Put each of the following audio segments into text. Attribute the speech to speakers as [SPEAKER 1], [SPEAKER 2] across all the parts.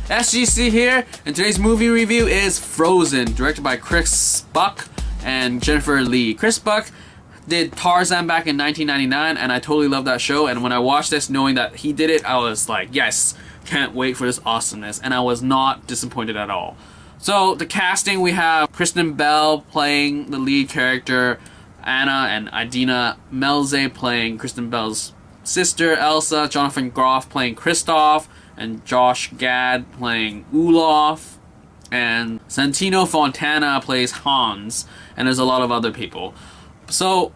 [SPEAKER 1] SGC here, and today's movie review is Frozen, directed by Chris Buck and Jennifer Lee. Chris Buck did Tarzan back in 1999, and I totally love that show, and when I watched this knowing that he did it, I was like, yes, can't wait for this awesomeness, and I was not disappointed at all. So, the casting, we have Kristen Bell playing the lead character, Anna, and Idina Menzel playing Kristen Bell's sister, Elsa, Jonathan Groff playing Kristoff, and Josh Gad playing Olaf, and Santino Fontana plays Hans, and there's a lot of other people. So,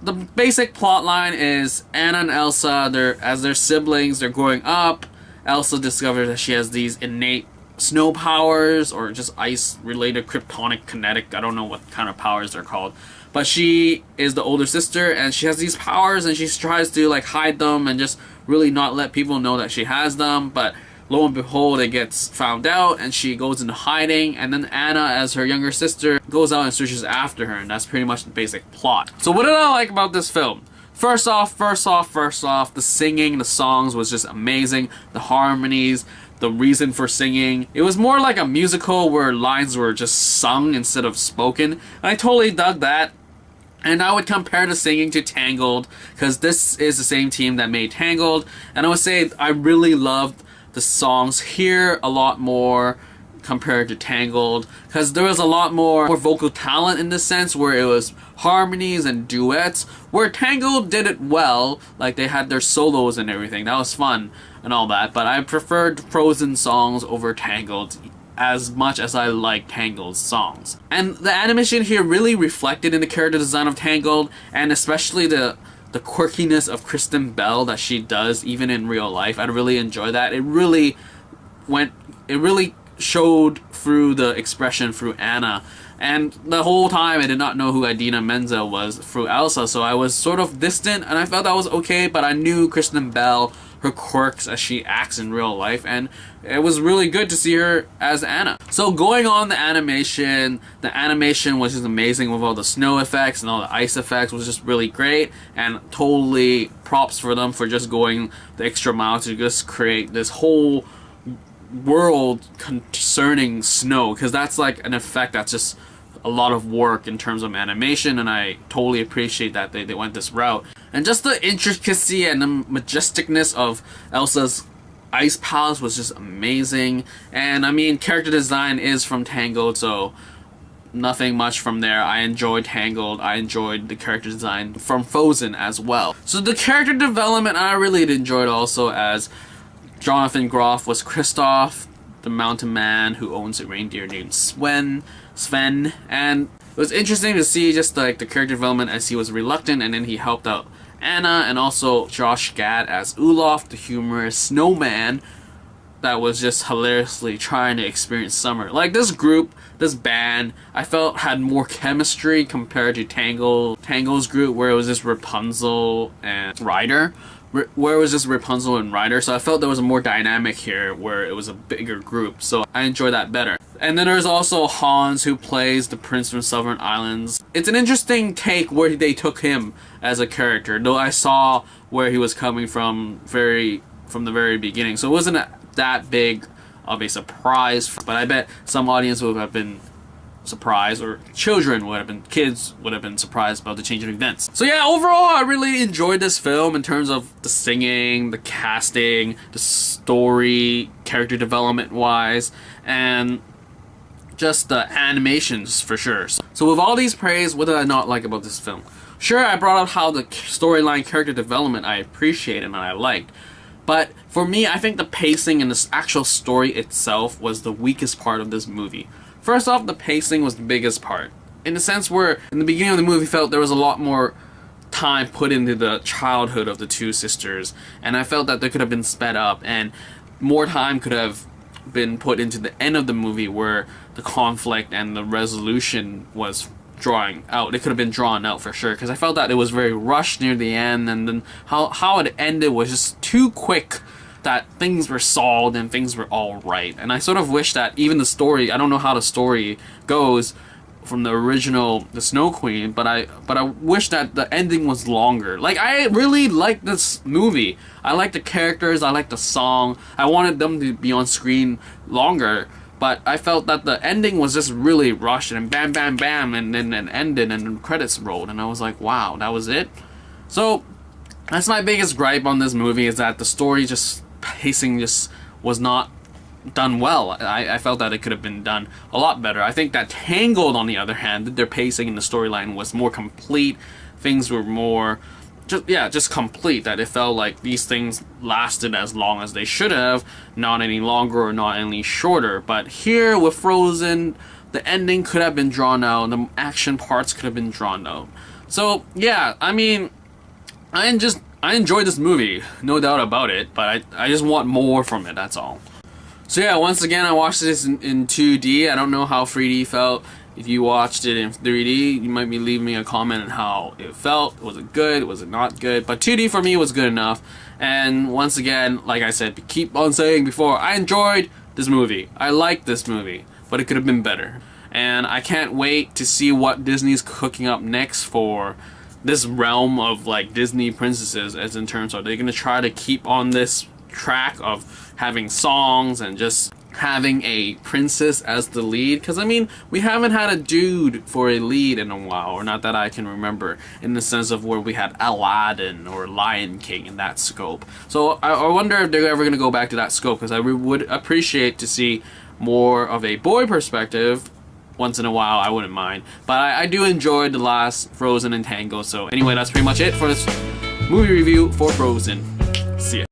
[SPEAKER 1] the basic plot line is Anna and Elsa, as their siblings, they're growing up. Elsa discovers that she has these innate snow powers, or just ice-related kryptonic kinetic, I don't know what kind of powers they're called. But she is the older sister, and she has these powers, and she tries to like hide them and just really not let people know that she has them. But lo and behold, it gets found out, and she goes into hiding. And then Anna, as her younger sister, goes out and searches after her, and that's pretty much the basic plot. So what did I like about this film? First off, the singing, the songs was just amazing. The harmonies, the reason for singing. It was more like a musical where lines were just sung instead of spoken. I totally dug that. And I would compare the singing to Tangled, because this is the same team that made Tangled. And I would say I really loved the songs here a lot more compared to Tangled, because there was a lot more vocal talent in this sense, where it was harmonies and duets, where Tangled did it well, like they had their solos and everything, that was fun and all that, but I preferred Frozen songs over Tangled as much as I like Tangled's songs. And the animation here really reflected in the character design of Tangled, and especially the quirkiness of Kristen Bell that she does even in real life. I really enjoy that. It really showed through the expression through Anna, and the whole time I did not know who Idina Menzel was through Elsa, so I was sort of distant, and I felt that was okay, but I knew Kristen Bell, her quirks as she acts in real life, and it was really good to see her as Anna. So going on the animation was just amazing with all the snow effects and all the ice effects was just really great, and totally props for them for just going the extra mile to just create this whole world concerning snow, because that's like an effect that's just a lot of work in terms of animation, and I totally appreciate that they went this route. And just the intricacy and the majesticness of Elsa's ice palace was just amazing. And I mean, character design is from Tangled, so nothing much from there. I enjoyed Tangled. I enjoyed the character design from Frozen as well. So the character development I really enjoyed also, as Jonathan Groff was Kristoff, the mountain man who owns a reindeer named Sven, and it was interesting to see just like the character development as he was reluctant, and then he helped out Anna, and also Josh Gad as Olaf, the humorous snowman that was just hilariously trying to experience summer. Like this group, this band, I felt had more chemistry compared to Tangled's group, where it was just Rapunzel and Ryder. So I felt there was a more dynamic here where it was a bigger group, so I enjoyed that better. And then there's also Hans, who plays the Prince from Southern Islands. It's an interesting take where they took him as a character, though I saw where he was coming from the very beginning, so it wasn't that big of a surprise, but I bet some audience would have been surprised, or kids would have been surprised about the change of events. So yeah, overall I really enjoyed this film in terms of the singing, the casting, the story, character development wise, and just the animations for sure. So with all these praise, what did I not like about this film? Sure, I brought up how the storyline, character development I appreciated and I liked, but for me, I think the pacing and the actual story itself was the weakest part of this movie. First off, the pacing was the biggest part, in the sense where in the beginning of the movie I felt there was a lot more time put into the childhood of the two sisters, and I felt that they could have been sped up, and more time could have been put into the end of the movie where the conflict and the resolution was drawing out. It could have been drawn out for sure, because I felt that it was very rushed near the end, and then how it ended was just too quick, that things were solved and things were all right. And I sort of wish that even the story, I don't know how the story goes, from the original The Snow Queen, but I wish that the ending was longer. Like, I really like this movie. I like the characters, I like the song. I wanted them to be on screen longer, but I felt that the ending was just really rushed and bam bam bam and then ended and then credits rolled and I was like, wow, that was it? So that's my biggest gripe on this movie, is that the story pacing was not done well. I felt that it could have been done a lot better. I think that Tangled, on the other hand, their pacing in the storyline was more complete. Things were more just complete, that it felt like these things lasted as long as they should have, not any longer or not any shorter. But here with Frozen, the ending could have been drawn out, the action parts could have been drawn out. So yeah, I mean, I enjoyed this movie, no doubt about it, but I just want more from it, that's all. So yeah, once again, I watched this in 2D. I don't know how 3D felt. If you watched it in 3D, you might be leaving me a comment on how it felt. Was it good? Was it not good? But 2D for me was good enough. And once again, like I said, keep on saying before, I enjoyed this movie. I liked this movie, but it could have been better. And I can't wait to see what Disney's cooking up next for this realm of like Disney princesses, as in terms of, they're going to try to keep on this track of having songs and just having a princess as the lead, because I mean, we haven't had a dude for a lead in a while, or not that I can remember, in the sense of where we had Aladdin or Lion King in that scope. So I wonder if they're ever going to go back to that scope, because I would appreciate to see more of a boy perspective. Once in a while, I wouldn't mind, but I do enjoy the last Frozen and Tangled. So anyway, that's pretty much it for this movie review for Frozen.